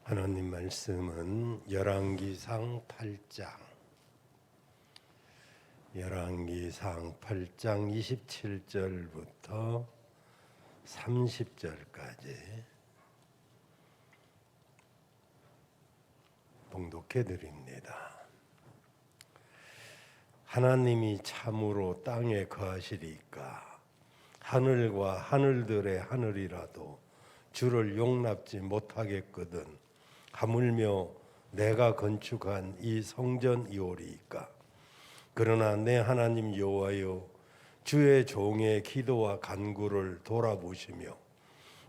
하나님 말씀은 열왕기상 8장 27절부터 30절까지 봉독해 드립니다. 하나님이 참으로 땅에 거하시리까 하늘과 하늘들의 하늘이라도 주를 용납지 못하겠거든 하물며 내가 건축한 이 성전이오리이까. 그러나 내 하나님 여호와여, 주의 종의 기도와 간구를 돌아보시며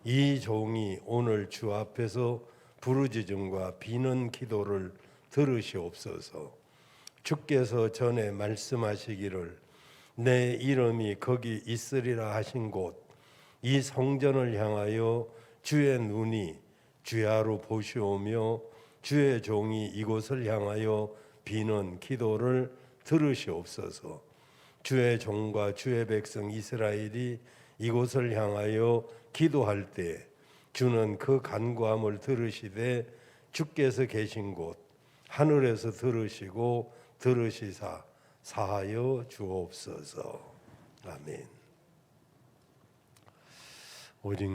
이 종이 오늘 주 앞에서 부르짖음과 비는 기도를 들으시옵소서. 주께서 전에 말씀하시기를 내 이름이 거기 있으리라 하신 곳 이 성전을 향하여 주의 눈이 주야로 보시오며 주의 종이 이곳을 향하여 비는 기도를 들으시옵소서. 주의 종과 주의 백성 이스라엘이 이곳을 향하여 기도할 때 주는 그 간구함을 들으시되 주께서 계신 곳 하늘에서 들으시고 들으시사 사하여 주옵소서. 아멘. 오직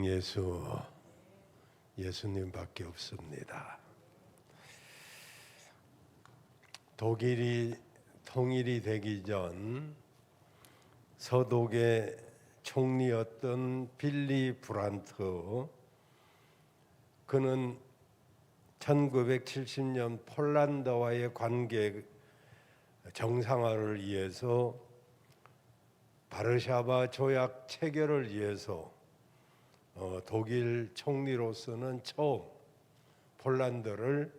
예수님밖에 없습니다. 독일이 통일이 되기 전 서독의 총리였던 빌리 브란트, 그는 1970년 폴란드와의 관계 정상화를 위해서 바르샤바 조약 체결을 위해서 독일 총리로서는 처음 폴란드를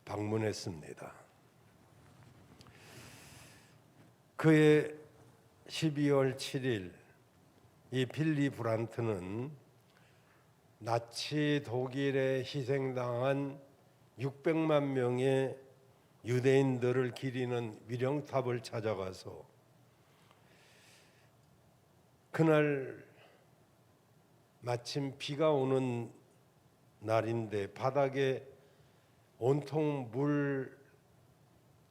방문했습니다. 그해 12월 7일 이 빌리 브란트는 나치 독일에 희생당한 600만 명의 유대인들을 기리는 위령탑을 찾아가서 그날 마침 비가 오는 날인데 바닥에 온통 물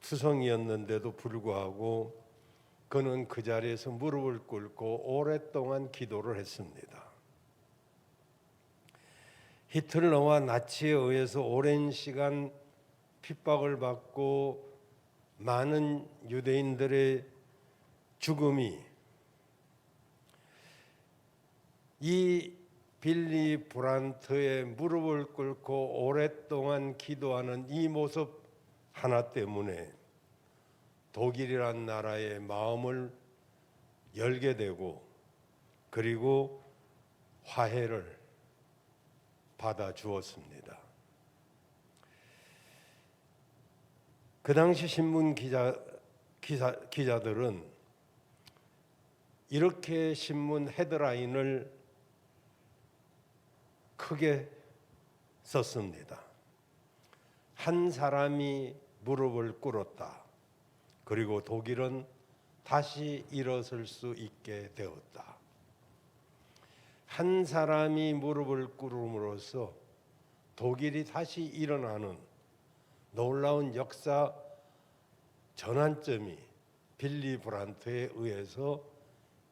투성이었는데도 불구하고 그는 그 자리에서 무릎을 꿇고 오랫동안 기도를 했습니다. 히틀러와 나치에 의해서 오랜 시간 핍박을 받고 많은 유대인들의 죽음이 이 빌리 브란트의 무릎을 꿇고 오랫동안 기도하는 이 모습 하나 때문에 독일이란 나라의 마음을 열게 되고 그리고 화해를 받아 주었습니다. 그 당시 신문 기자들은 이렇게 신문 헤드라인을 크게 썼습니다. 한 사람이 무릎을 꿇었다. 그리고 독일은 다시 일어설 수 있게 되었다. 한 사람이 무릎을 꿇음으로써 독일이 다시 일어나는 놀라운 역사 전환점이 빌리 브란트에 의해서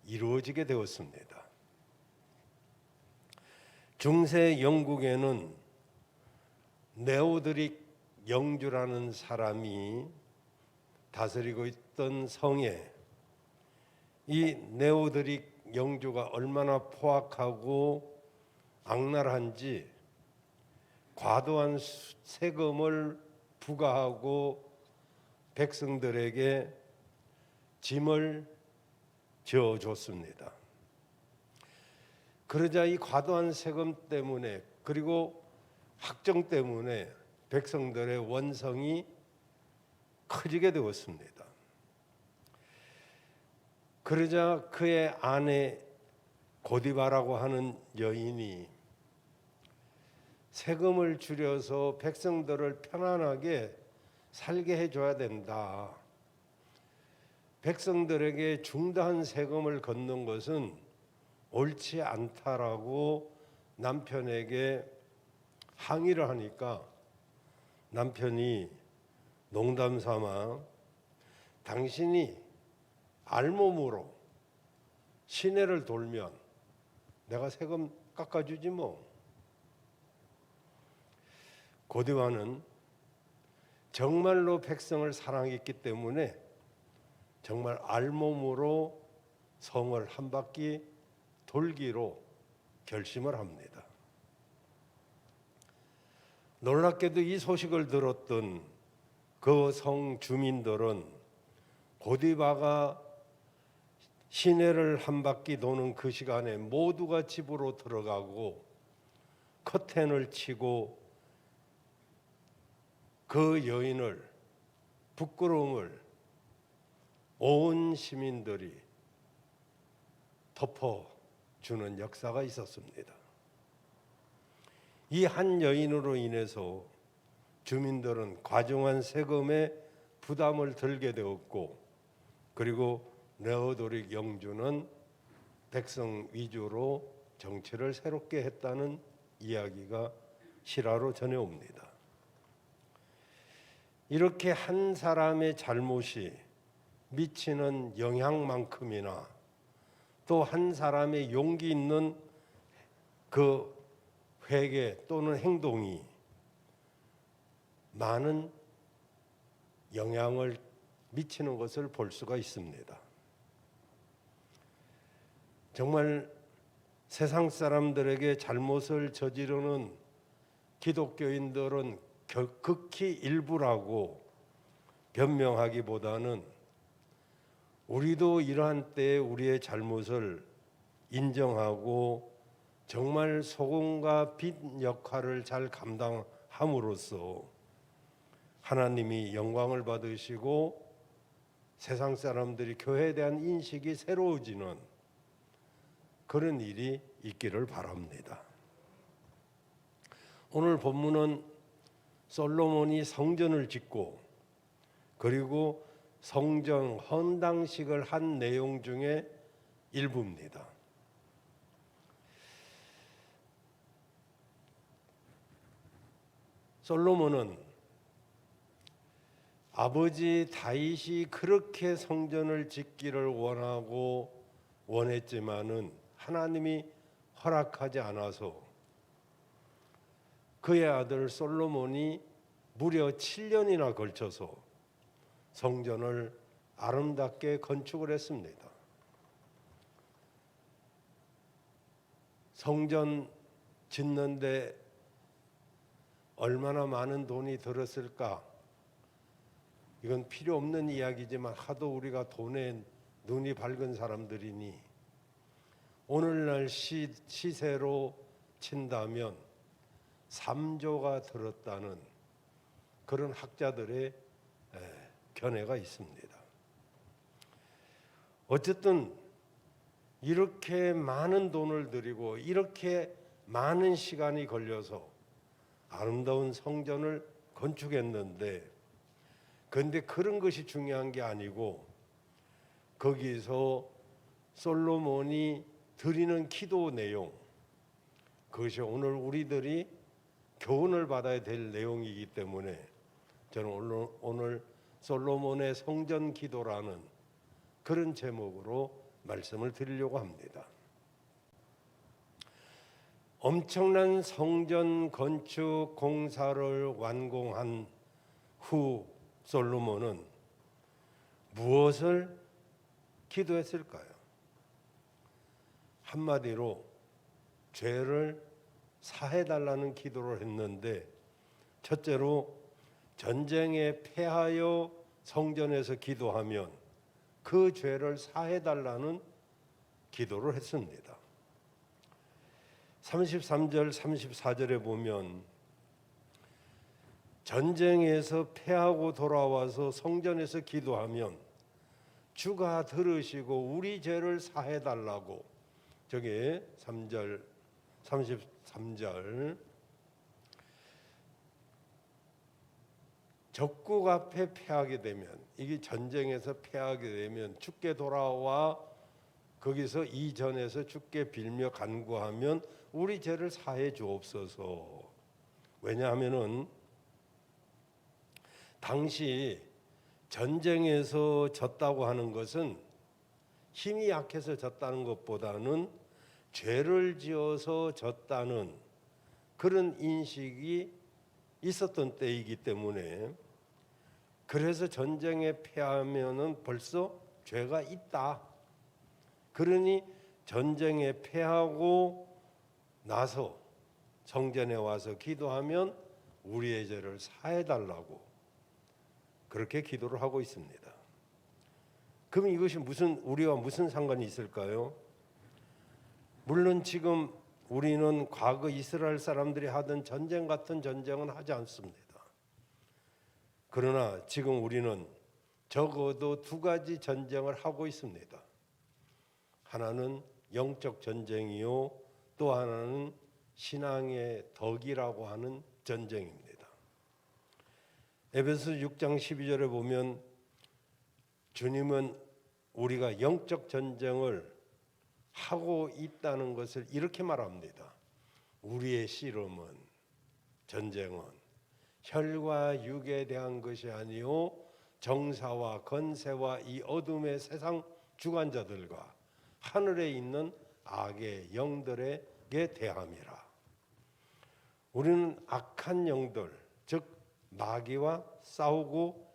이루어지게 되었습니다. 중세 영국에는 네오드릭 영주라는 사람이 다스리고 있던 성에 이 네오드릭 영주가 얼마나 포악하고 악랄한지 과도한 세금을 부과하고 백성들에게 짐을 지어줬습니다. 그러자 이 과도한 세금 때문에 그리고 학정 때문에 백성들의 원성이 커지게 되었습니다. 그러자 그의 아내 고디바라고 하는 여인이 세금을 줄여서 백성들을 편안하게 살게 해줘야 된다. 백성들에게 중대한 세금을 걷는 것은 옳지 않다라고 남편에게 항의를 하니까 남편이 농담 삼아 당신이 알몸으로 시내를 돌면 내가 세금 깎아주지 뭐. 고디바는 정말로 백성을 사랑했기 때문에 정말 알몸으로 성을 한 바퀴 돌기로 결심을 합니다. 놀랍게도 이 소식을 들었던 그 성 주민들은 고디바가 시내를 한 바퀴 도는 그 시간에 모두가 집으로 들어가고 커튼을 치고 그 여인을, 부끄러움을 온 시민들이 덮어주는 역사가 있었습니다. 이 한 여인으로 인해서 주민들은 과중한 세금에 부담을 들게 되었고, 그리고 레오도릭 영주는 백성 위주로 정치를 새롭게 했다는 이야기가 실화로 전해옵니다. 이렇게 한 사람의 잘못이 미치는 영향만큼이나 또 한 사람의 용기 있는 그 회개 또는 행동이 많은 영향을 미치는 것을 볼 수가 있습니다. 정말 세상 사람들에게 잘못을 저지르는 기독교인들은 극히 일부라고 변명하기보다는 우리도 이러한 때에 우리의 잘못을 인정하고 정말 소금과 빛 역할을 잘 감당함으로써 하나님이 영광을 받으시고 세상 사람들이 교회에 대한 인식이 새로워지는 그런 일이 있기를 바랍니다. 오늘 본문은 솔로몬이 성전을 짓고 그리고 성전 헌당식을 한 내용 중에 일부입니다. 솔로몬은 아버지 다윗이 그렇게 성전을 짓기를 원했지만은 하나님이 허락하지 않아서 그의 아들 솔로몬이 무려 7년이나 걸쳐서 성전을 아름답게 건축을 했습니다. 성전 짓는데 얼마나 많은 돈이 들었을까? 이건 필요 없는 이야기지만 하도 우리가 돈에 눈이 밝은 사람들이니 오늘날 시세로 친다면 3조가 들었다는 그런 학자들의 견해가 있습니다. 어쨌든 이렇게 많은 돈을 들이고 이렇게 많은 시간이 걸려서 아름다운 성전을 건축했는데, 그런데 그런 것이 중요한 게 아니고 거기서 솔로몬이 드리는 기도 내용, 그것이 오늘 우리들이 교훈을 받아야 될 내용이기 때문에 저는 오늘 솔로몬의 성전 기도라는 그런 제목으로 말씀을 드리려고 합니다. 엄청난 성전 건축 공사를 완공한 후 솔로몬은 무엇을 기도했을까요? 한마디로 죄를 사해달라는 기도를 했는데, 첫째로 전쟁에 패하여 성전에서 기도하면 그 죄를 사해달라는 기도를 했습니다. 33절 34절에 보면 전쟁에서 패하고 돌아와서 성전에서 기도하면 주가 들으시고 우리 죄를 사해달라고, 저게 3절 33절 적국 앞에 패하게 되면, 이게 전쟁에서 패하게 되면 죽게 돌아와 거기서 이전에서 주께 빌며 간구하면 우리 죄를 사해 주옵소서. 왜냐하면은 당시 전쟁에서 졌다고 하는 것은 힘이 약해서 졌다는 것보다는 죄를 지어서 졌다는 그런 인식이 있었던 때이기 때문에, 그래서 전쟁에 패하면은 벌써 죄가 있다. 그러니 전쟁에 패하고 나서 성전에 와서 기도하면 우리의 죄를 사해달라고 그렇게 기도를 하고 있습니다. 그럼 이것이 우리와 무슨 상관이 있을까요? 물론 지금 우리는 과거 이스라엘 사람들이 하던 전쟁 같은 전쟁은 하지 않습니다. 그러나 지금 우리는 적어도 두 가지 전쟁을 하고 있습니다. 하나는 영적 전쟁이요, 또 하나는 신앙의 덕이라고 하는 전쟁입니다. 에베소 6장 12절에 보면 주님은 우리가 영적 전쟁을 하고 있다는 것을 이렇게 말합니다. 우리의 씨름은, 전쟁은 혈과 육에 대한 것이 아니요 정사와 권세와 이 어둠의 세상 주관자들과 하늘에 있는 악의 영들에게 대함이라. 우리는 악한 영들, 즉 마귀와 싸우고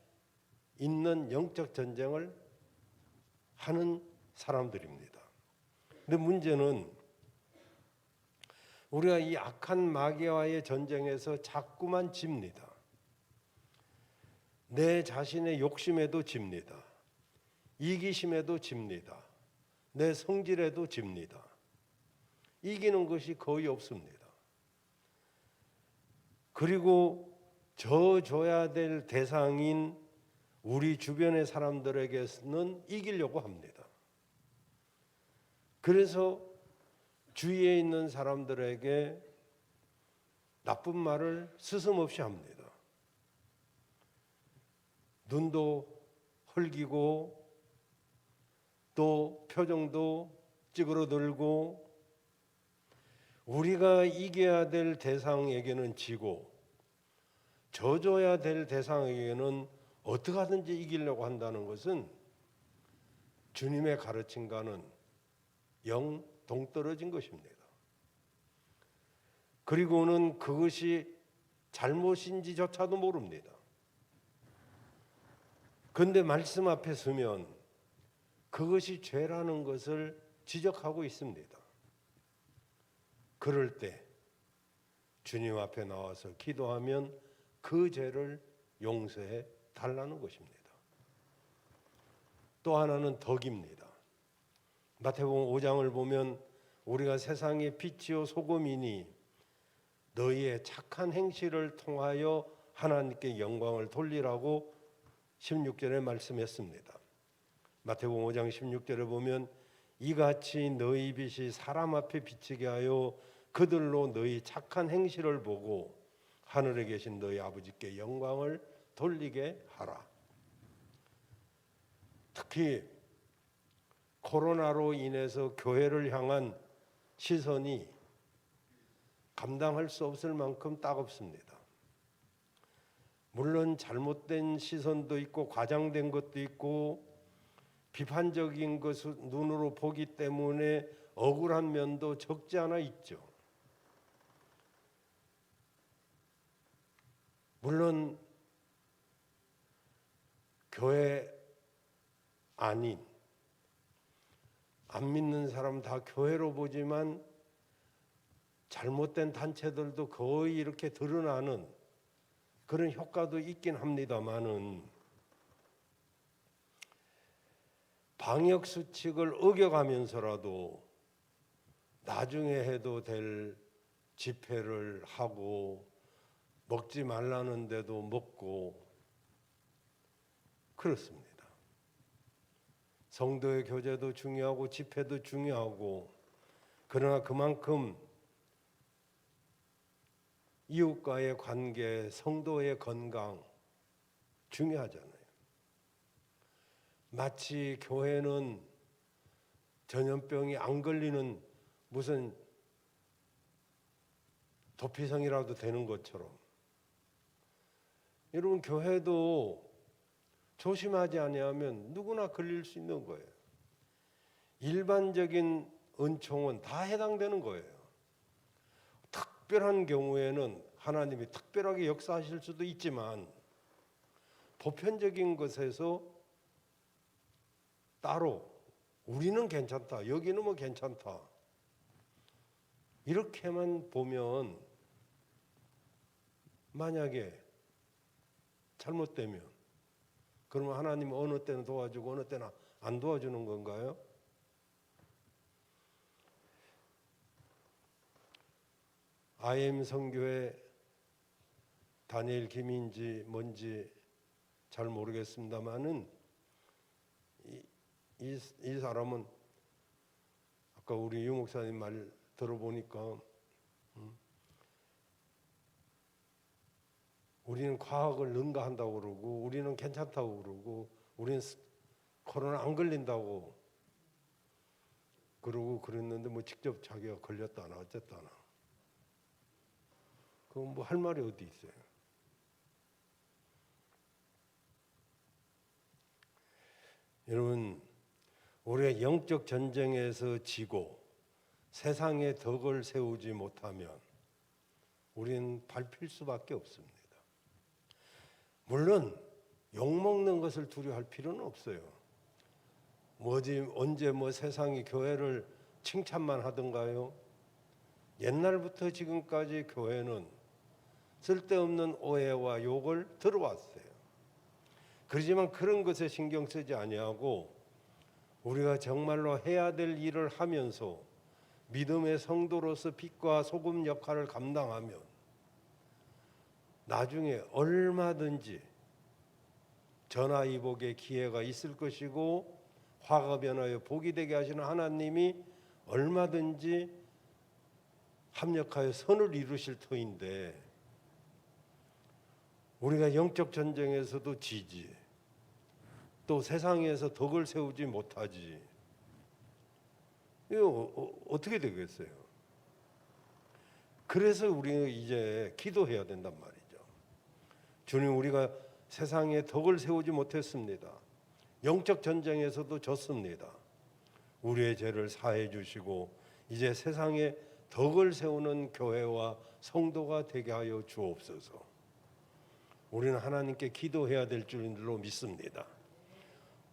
있는 영적 전쟁을 하는 사람들입니다. 근데 문제는 우리가 이 악한 마귀와의 전쟁에서 자꾸만 집니다. 내 자신의 욕심에도 집니다. 이기심에도 집니다. 내 성질에도 집니다. 이기는 것이 거의 없습니다. 그리고 져줘야 될 대상인 우리 주변의 사람들에게는 이기려고 합니다. 그래서 주위에 있는 사람들에게 나쁜 말을 스스럼없이 합니다. 눈도 헐기고 또 표정도 찌그러들고, 우리가 이겨야 될 대상에게는 지고 져줘야 될 대상에게는 어떻게 하든지 이기려고 한다는 것은 주님의 가르침과는 영 동떨어진 것입니다. 그리고는 그것이 잘못인지조차도 모릅니다. 그런데 말씀 앞에 서면 그것이 죄라는 것을 지적하고 있습니다. 그럴 때 주님 앞에 나와서 기도하면 그 죄를 용서해 달라는 것입니다. 또 하나는 덕입니다. 마태복음 5장을 보면 우리가 세상의 빛이요 소금이니 너희의 착한 행실을 통하여 하나님께 영광을 돌리라고 16절에 말씀했습니다. 마태복음 5장 16절에 보면 이같이 너희 빛이 사람 앞에 비치게 하여 그들로 너희 착한 행실을 보고 하늘에 계신 너희 아버지께 영광을 돌리게 하라. 특히 코로나로 인해서 교회를 향한 시선이 감당할 수 없을 만큼 따갑습니다. 물론 잘못된 시선도 있고 과장된 것도 있고 비판적인 것을 눈으로 보기 때문에 억울한 면도 적지 않아 있죠. 물론 교회 아닌 안 믿는 사람 다 교회로 보지만 잘못된 단체들도 거의 이렇게 드러나는 그런 효과도 있긴 합니다만은 방역 수칙을 어겨가면서라도 나중에 해도 될 집회를 하고 먹지 말라는 데도 먹고 그렇습니다. 성도의 교제도 중요하고 집회도 중요하고, 그러나 그만큼 이웃과의 관계, 성도의 건강 중요하잖아요. 마치 교회는 전염병이 안 걸리는 무슨 도피성이라도 되는 것처럼 여러분, 교회도 조심하지 아니하면 누구나 걸릴 수 있는 거예요. 일반적인 은총은 다 해당되는 거예요. 특별한 경우에는 하나님이 특별하게 역사하실 수도 있지만 보편적인 것에서 따로 우리는 괜찮다, 여기는 뭐 괜찮다, 이렇게만 보면 만약에 잘못되면 그러면 하나님은 어느 때는 도와주고 어느 때는 안 도와주는 건가요? IM 선교회 다니엘 김인지 뭔지 잘 모르겠습니다만은 이 사람은 아까 우리 유 목사님 말 들어보니까 우리는 과학을 능가한다고 그러고 우리는 괜찮다고 그러고 우리는 코로나 안 걸린다고 그러고 그랬는데 뭐 직접 자기가 걸렸다나 어쨌다나 그건 뭐 할 말이 어디 있어요. 여러분, 우리가 영적 전쟁에서 지고 세상에 덕을 세우지 못하면 우리는 밟힐 수밖에 없습니다. 물론 욕먹는 것을 두려워할 필요는 없어요. 언제 세상이 교회를 칭찬만 하던가요? 옛날부터 지금까지 교회는 쓸데없는 오해와 욕을 들어왔어요. 그렇지만 그런 것에 신경 쓰지 아니하고 우리가 정말로 해야 될 일을 하면서 믿음의 성도로서 빛과 소금 역할을 감당하면 나중에 얼마든지 전화위복의 기회가 있을 것이고 화가 변하여 복이 되게 하시는 하나님이 얼마든지 합력하여 선을 이루실 터인데 우리가 영적 전쟁에서도 지지 또 세상에서 덕을 세우지 못하지 이거 어떻게 되겠어요? 그래서 우리는 이제 기도해야 된단 말이죠. 주님, 우리가 세상에 덕을 세우지 못했습니다. 영적 전쟁에서도 졌습니다. 우리의 죄를 사해 주시고 이제 세상에 덕을 세우는 교회와 성도가 되게 하여 주옵소서. 우리는 하나님께 기도해야 될 줄로 믿습니다.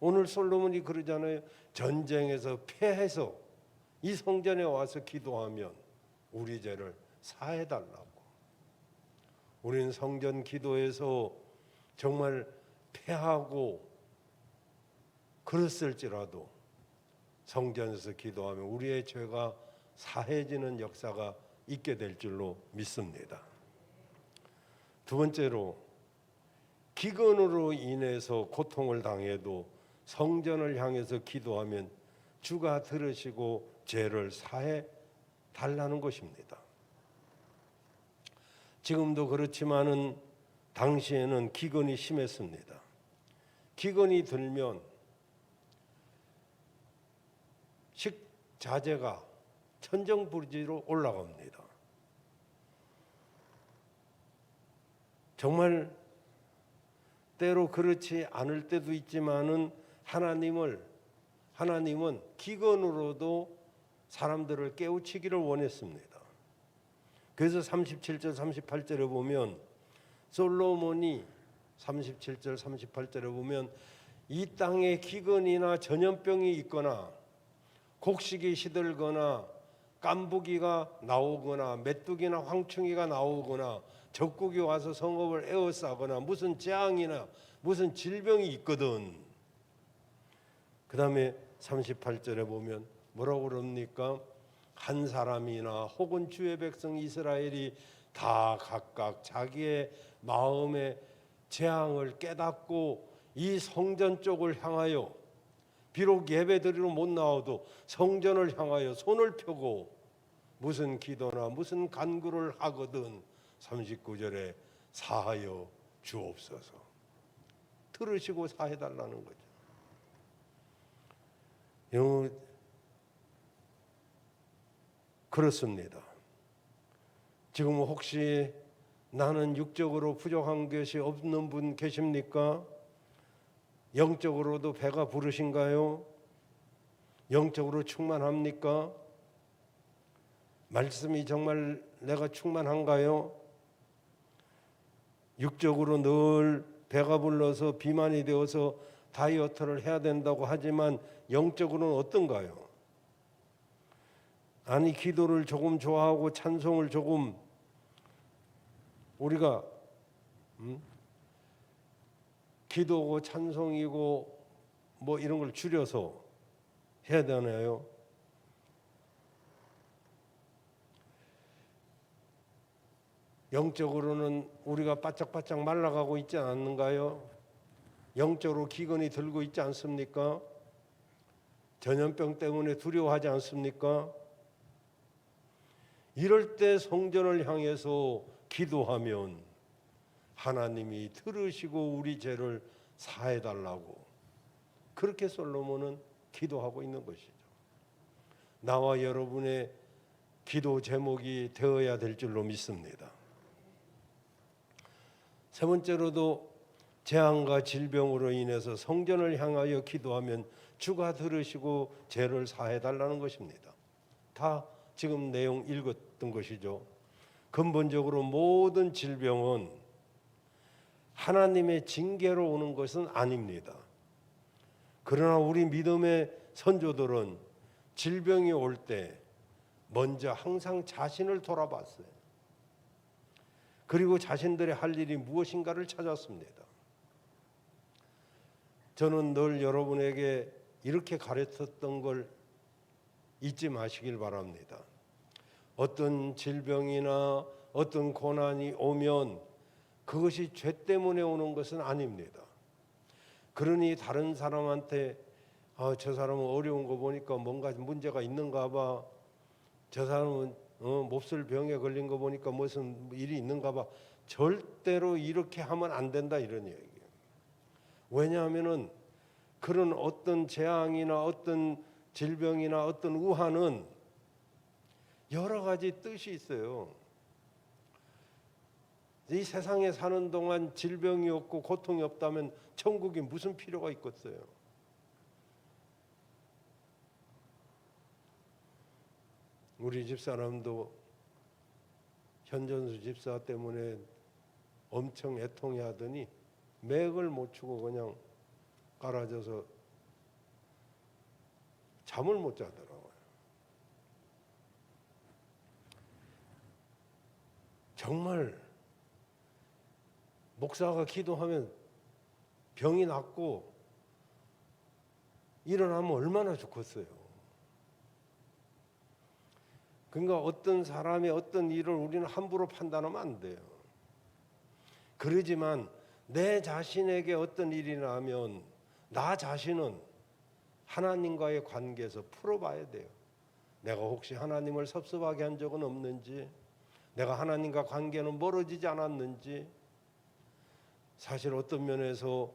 오늘 솔로몬이 그러잖아요. 전쟁에서 패해서 이 성전에 와서 기도하면 우리 죄를 사해달라고. 우리는 성전 기도에서 정말 패하고 그랬을지라도 성전에서 기도하면 우리의 죄가 사해지는 역사가 있게 될 줄로 믿습니다. 두 번째로, 기근으로 인해서 고통을 당해도 성전을 향해서 기도하면 주가 들으시고 죄를 사해 달라는 것입니다. 지금도 그렇지만은 당시에는 기근이 심했습니다. 기근이 들면 식자재가 천정부지로 올라갑니다. 정말 때로 그렇지 않을 때도 있지만은 하나님은 기근으로도 사람들을 깨우치기를 원했습니다. 그래서 37절 38절에 보면 솔로몬이 37절 38절에 보면 이 땅에 기근이나 전염병이 있거나 곡식이 시들거나 깐부기가 나오거나 메뚜기나 황충이가 나오거나 적국이 와서 성읍을 에워싸거나 무슨 재앙이나 무슨 질병이 있거든. 그 다음에 38절에 보면 뭐라고 그럽니까? 한 사람이나 혹은 주의 백성 이스라엘이 다 각각 자기의 마음의 재앙을 깨닫고 이 성전 쪽을 향하여 비록 예배드리러 못 나와도 성전을 향하여 손을 펴고 무슨 기도나 무슨 간구를 하거든 39절에 사하여 주옵소서. 들으시고 사해달라는 거죠. 그렇습니다. 지금 혹시 나는 육적으로 부족한 것이 없는 분 계십니까? 영적으로도 배가 부르신가요? 영적으로 충만합니까? 말씀이 정말 내가 충만한가요? 육적으로 늘 배가 불러서 비만이 되어서 다이어트를 해야 된다고 하지만 영적으로는 어떤가요? 아니, 기도를 조금 좋아하고 찬송을 조금 우리가 기도고 찬송이고 뭐 이런 걸 줄여서 해야 되나요? 영적으로는 우리가 바짝바짝 말라가고 있지 않는가요? 영적으로 기근이 들고 있지 않습니까? 전염병 때문에 두려워하지 않습니까? 이럴 때 성전을 향해서 기도하면 하나님이 들으시고 우리 죄를 사해달라고 그렇게 솔로몬은 기도하고 있는 것이죠. 나와 여러분의 기도 제목이 되어야 될 줄로 믿습니다. 세 번째로도 재앙과 질병으로 인해서 성전을 향하여 기도하면 주가 들으시고 죄를 사해달라는 것입니다. 다 지금 내용 읽었던 것이죠. 근본적으로 모든 질병은 하나님의 징계로 오는 것은 아닙니다. 그러나 우리 믿음의 선조들은 질병이 올 때 먼저 항상 자신을 돌아봤어요. 그리고 자신들의 할 일이 무엇인가를 찾았습니다. 저는 늘 여러분에게 이렇게 가르쳤던 걸 잊지 마시길 바랍니다. 어떤 질병이나 어떤 고난이 오면 그것이 죄 때문에 오는 것은 아닙니다. 그러니 다른 사람한테 저 사람은 어려운 거 보니까 뭔가 문제가 있는가 봐. 저 사람은 몹쓸 병에 걸린 거 보니까 무슨 일이 있는가 봐. 절대로 이렇게 하면 안 된다 이런 얘기예요. 왜냐하면은 그런 어떤 재앙이나 어떤 질병이나 어떤 우환은 여러 가지 뜻이 있어요. 이 세상에 사는 동안 질병이 없고 고통이 없다면 천국이 무슨 필요가 있겠어요? 우리 집사람도 현전수 집사 때문에 엄청 애통해 하더니 맥을 못 추고 그냥 깔아져서 잠을 못 자더라고요. 정말 목사가 기도하면 병이 낫고 일어나면 얼마나 좋겠어요. 그러니까 어떤 사람의 어떤 일을 우리는 함부로 판단하면 안 돼요. 그러지만 내 자신에게 어떤 일이 나면 나 자신은 하나님과의 관계에서 풀어봐야 돼요. 내가 혹시 하나님을 섭섭하게 한 적은 없는지, 내가 하나님과 관계는 멀어지지 않았는지. 사실 어떤 면에서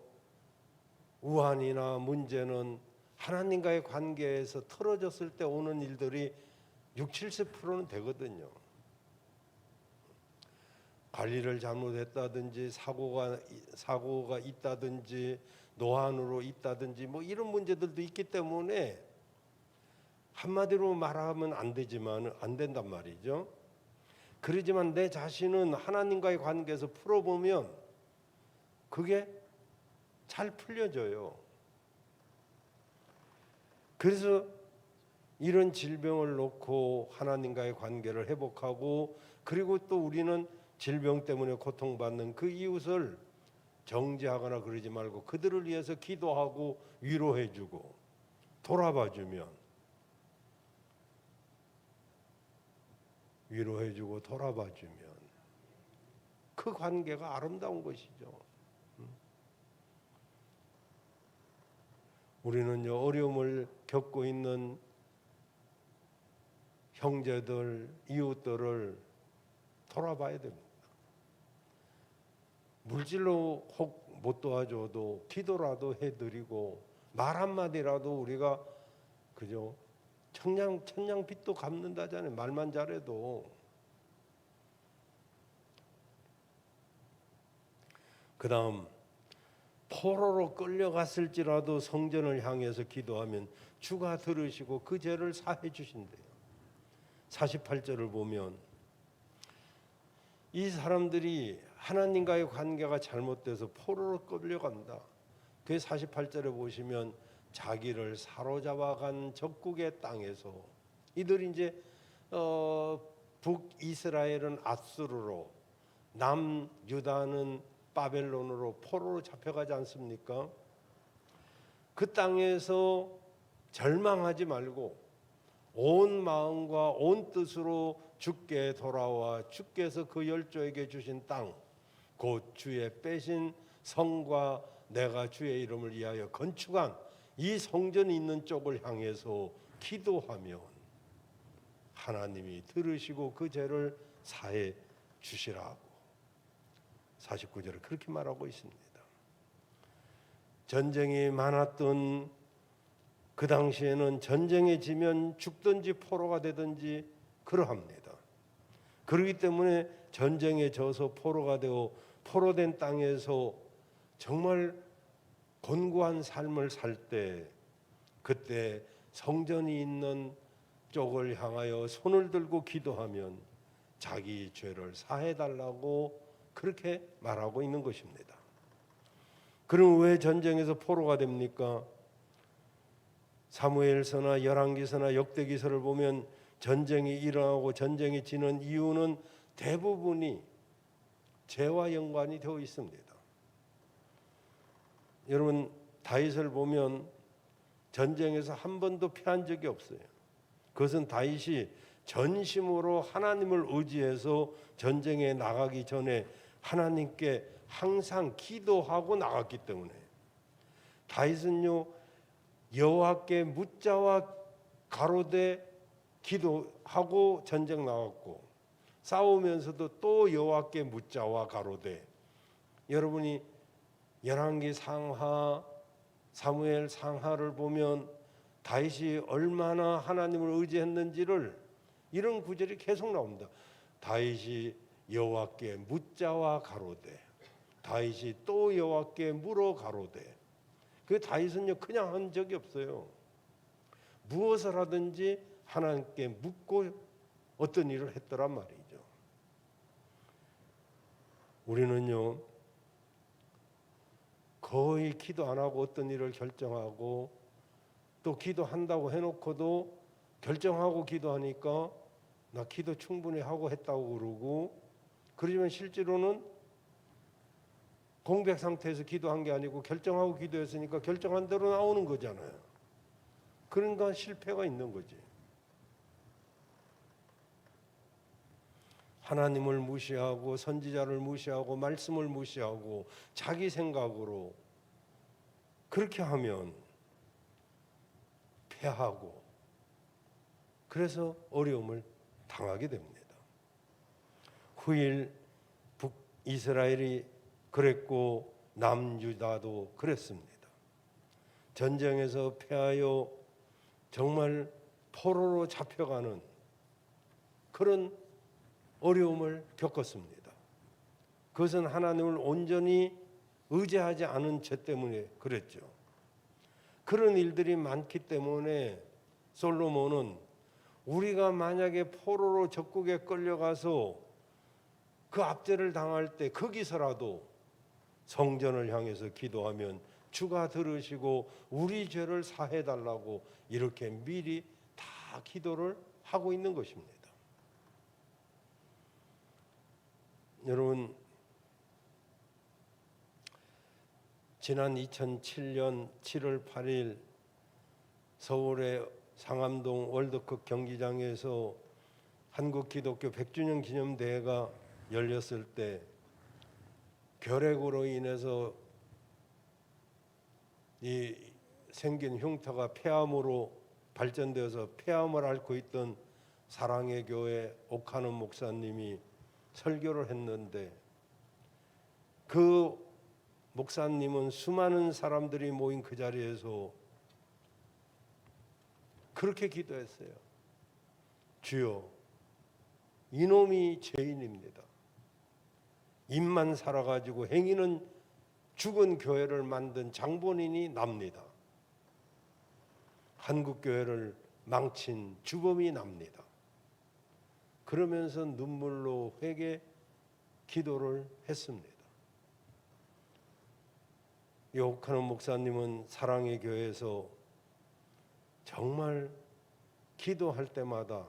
우환이나 문제는 하나님과의 관계에서 틀어졌을 때 오는 일들이 60-70%는 되거든요. 관리를 잘못했다든지 사고가 있다든지 노안으로 있다든지 뭐 이런 문제들도 있기 때문에 한마디로 말하면 안 되지만 안 된단 말이죠. 그러지만 내 자신은 하나님과의 관계에서 풀어보면 그게 잘 풀려져요. 그래서 이런 질병을 놓고 하나님과의 관계를 회복하고, 그리고 또 우리는 질병 때문에 고통받는 그 이웃을 정죄하거나 그러지 말고 그들을 위해서 기도하고 위로해주고 돌아봐주면, 위로해주고 돌아봐주면 그 관계가 아름다운 것이죠. 우리는요, 어려움을 겪고 있는 형제들, 이웃들을 돌아봐야 됩니다. 물질로 혹 못 도와줘도 기도라도 해드리고 말 한마디라도 우리가 그죠? 천냥빚도 갚는다잖아요. 말만 잘해도. 다음 포로로 끌려갔을지라도 성전을 향해서 기도하면 주가 들으시고 그 죄를 사해 주신대요. 48절을 보면 이 사람들이 하나님과의 관계가 잘못돼서 포로로 끌려간다. 그 48절에 보시면 자기를 사로잡아간 적국의 땅에서 이들이 이제 북이스라엘은 앗수르로, 남유다는 바벨론으로 포로로 잡혀가지 않습니까? 그 땅에서 절망하지 말고 온 마음과 온 뜻으로 주께 돌아와 주께서 그 열조에게 주신 땅, 곧 주의 빼신 성과 내가 주의 이름을 위하여 건축한 이 성전이 있는 쪽을 향해서 기도하면 하나님이 들으시고 그 죄를 사해 주시라고 49절에 그렇게 말하고 있습니다. 전쟁이 많았던 그 당시에는 전쟁에 지면 죽든지 포로가 되든지 그러합니다. 그렇기 때문에 전쟁에 져서 포로가 되어 포로된 땅에서 정말 곤고한 삶을 살 때 그때 성전이 있는 쪽을 향하여 손을 들고 기도하면 자기 죄를 사해달라고 그렇게 말하고 있는 것입니다. 그럼 왜 전쟁에서 포로가 됩니까? 사무엘서나 열왕기서나 역대기서를 보면 전쟁이 일어나고 전쟁이 지는 이유는 대부분이 죄와 연관이 되어 있습니다. 여러분 다윗을 보면 전쟁에서 한 번도 패한 적이 없어요. 그것은 다윗이 전심으로 하나님을 의지해서 전쟁에 나가기 전에 하나님께 항상 기도하고 나갔기 때문에 다윗은요 여호와께 묻자와 가로되 기도하고 전쟁 나갔고 싸우면서도 또 여호와께 묻자와 가로되 여러분이 열왕기 상하 사무엘 상하를 보면 다윗이 얼마나 하나님을 의지했는지를 이런 구절이 계속 나옵니다. 다윗이 여호와께 묻자와 가로되 다윗이 또 여호와께 물어 가로되 그 다윗은요 그냥 한 적이 없어요. 무엇을 하든지 하나님께 묻고 어떤 일을 했더란 말이죠. 우리는요 거의 기도 안 하고 어떤 일을 결정하고 또 기도한다고 해놓고도 결정하고 기도하니까 나 기도 충분히 하고 했다고 그러고 그러지만 실제로는 공백 상태에서 기도한 게 아니고 결정하고 기도했으니까 결정한 대로 나오는 거잖아요. 그러니까 실패가 있는 거지. 하나님을 무시하고 선지자를 무시하고 말씀을 무시하고 자기 생각으로 그렇게 하면 패하고 그래서 어려움을 당하게 됩니다. 후일 북이스라엘이 그랬고 남유다도 그랬습니다. 전쟁에서 패하여 정말 포로로 잡혀가는 그런 어려움을 겪었습니다. 그것은 하나님을 온전히 의지하지 않은 죄 때문에 그랬죠. 그런 일들이 많기 때문에 솔로몬은 우리가 만약에 포로로 적국에 끌려가서 그 압제를 당할 때 거기서라도 성전을 향해서 기도하면 주가 들으시고 우리 죄를 사해달라고 이렇게 미리 다 기도를 하고 있는 것입니다. 여러분 지난 2007년 7월 8일 서울의 상암동 월드컵 경기장에서 한국기독교 100주년 기념대회가 열렸을 때 결핵으로 인해서 이 생긴 흉터가 폐암으로 발전되어서 폐암을 앓고 있던 사랑의 교회 옥하는 목사님이 설교를 했는데 그 목사님은 수많은 사람들이 모인 그 자리에서 그렇게 기도했어요. 주여, 이놈이 죄인입니다. 입만 살아가지고 행위는 죽은 교회를 만든 장본인이 납니다. 한국 교회를 망친 주범이 납니다. 그러면서 눈물로 회개 기도를 했습니다. 요하나 목사님은 사랑의 교회에서 정말 기도할 때마다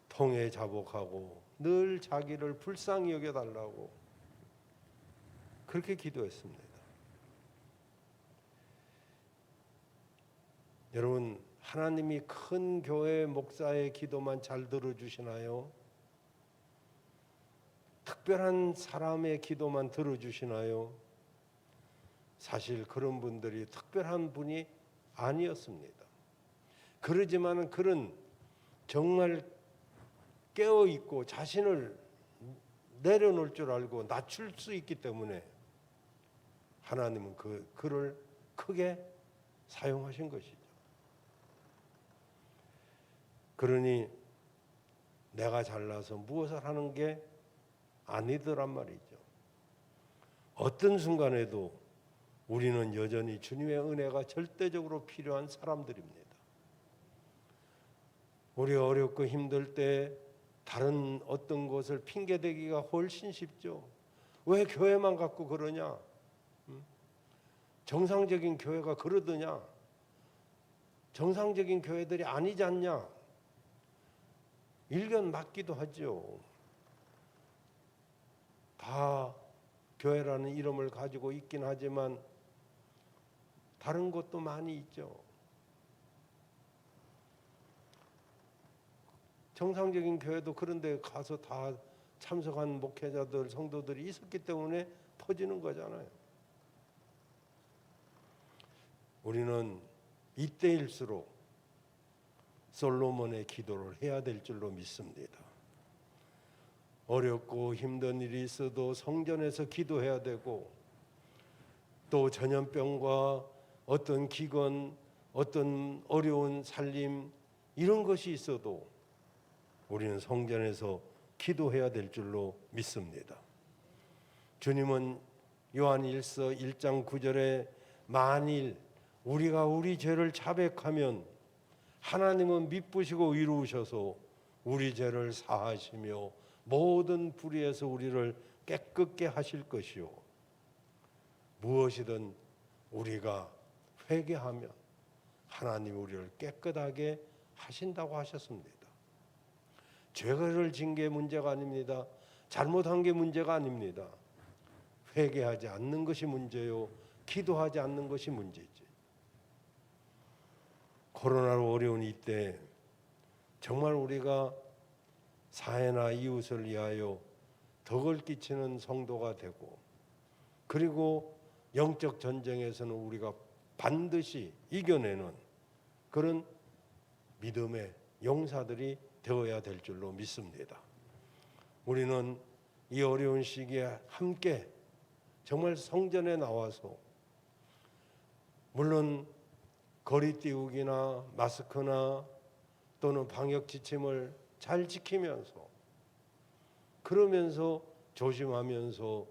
통해 자복하고 늘 자기를 불쌍히 여겨달라고 그렇게 기도했습니다. 여러분, 하나님이 큰 교회 목사의 기도만 잘 들어주시나요? 특별한 사람의 기도만 들어주시나요? 사실 그런 분들이 특별한 분이 아니었습니다. 그러지만 그런 정말 깨어있고 자신을 내려놓을 줄 알고 낮출 수 있기 때문에 하나님은 그를 크게 사용하신 것이죠. 그러니 내가 잘나서 무엇을 하는 게 아니더란 말이죠. 어떤 순간에도 우리는 여전히 주님의 은혜가 절대적으로 필요한 사람들입니다. 우리 어렵고 힘들 때 다른 어떤 것을 핑계대기가 훨씬 쉽죠. 왜 교회만 갖고 그러냐? 정상적인 교회가 그러더냐? 정상적인 교회들이 아니지 않냐? 일견 맞기도 하죠. 다 교회라는 이름을 가지고 있긴 하지만 다른 것도 많이 있죠. 정상적인 교회도 그런 데 가서 다 참석한 목회자들, 성도들이 있었기 때문에 퍼지는 거잖아요. 우리는 이때일수록 솔로몬의 기도를 해야 될 줄로 믿습니다. 어렵고 힘든 일이 있어도 성전에서 기도해야 되고, 또 전염병과 어떤 기근, 어떤 어려운 살림, 이런 것이 있어도 우리는 성전에서 기도해야 될 줄로 믿습니다. 주님은 요한 1서 1장 9절에 만일 우리가 우리 죄를 자백하면 하나님은 미쁘시고 의로우셔서 우리 죄를 사하시며 모든 불의에서 우리를 깨끗게 하실 것이요, 무엇이든 우리가 회개하면 하나님이 우리를 깨끗하게 하신다고 하셨습니다. 죄를 진 게 문제가 아닙니다. 잘못한 게 문제가 아닙니다. 회개하지 않는 것이 문제요, 기도하지 않는 것이 문제지. 코로나로 어려운 이때 정말 우리가 사회나 이웃을 위하여 덕을 끼치는 성도가 되고, 그리고 영적 전쟁에서는 우리가 반드시 이겨내는 그런 믿음의 용사들이 되어야 될 줄로 믿습니다. 우리는 이 어려운 시기에 함께 정말 성전에 나와서, 물론 거리 띄우기나 마스크나 또는 방역 지침을 잘 지키면서, 그러면서 조심하면서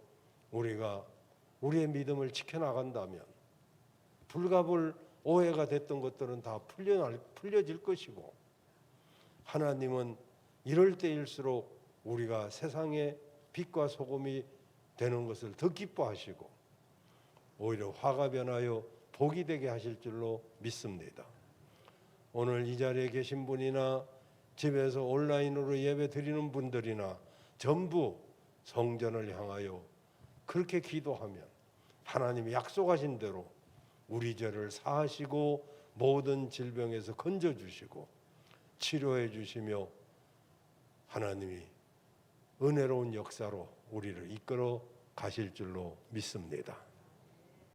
우리가 우리의 믿음을 지켜나간다면 불가볼 오해가 됐던 것들은 다 풀려질 것이고, 하나님은 이럴 때일수록 우리가 세상의 빛과 소금이 되는 것을 더 기뻐하시고 오히려 화가 변하여 복이 되게 하실 줄로 믿습니다. 오늘 이 자리에 계신 분이나 집에서 온라인으로 예배 드리는 분들이나 전부 성전을 향하여 그렇게 기도하면 하나님이 약속하신 대로 우리 죄를 사하시고 모든 질병에서 건져주시고 치료해 주시며 하나님이 은혜로운 역사로 우리를 이끌어 가실 줄로 믿습니다.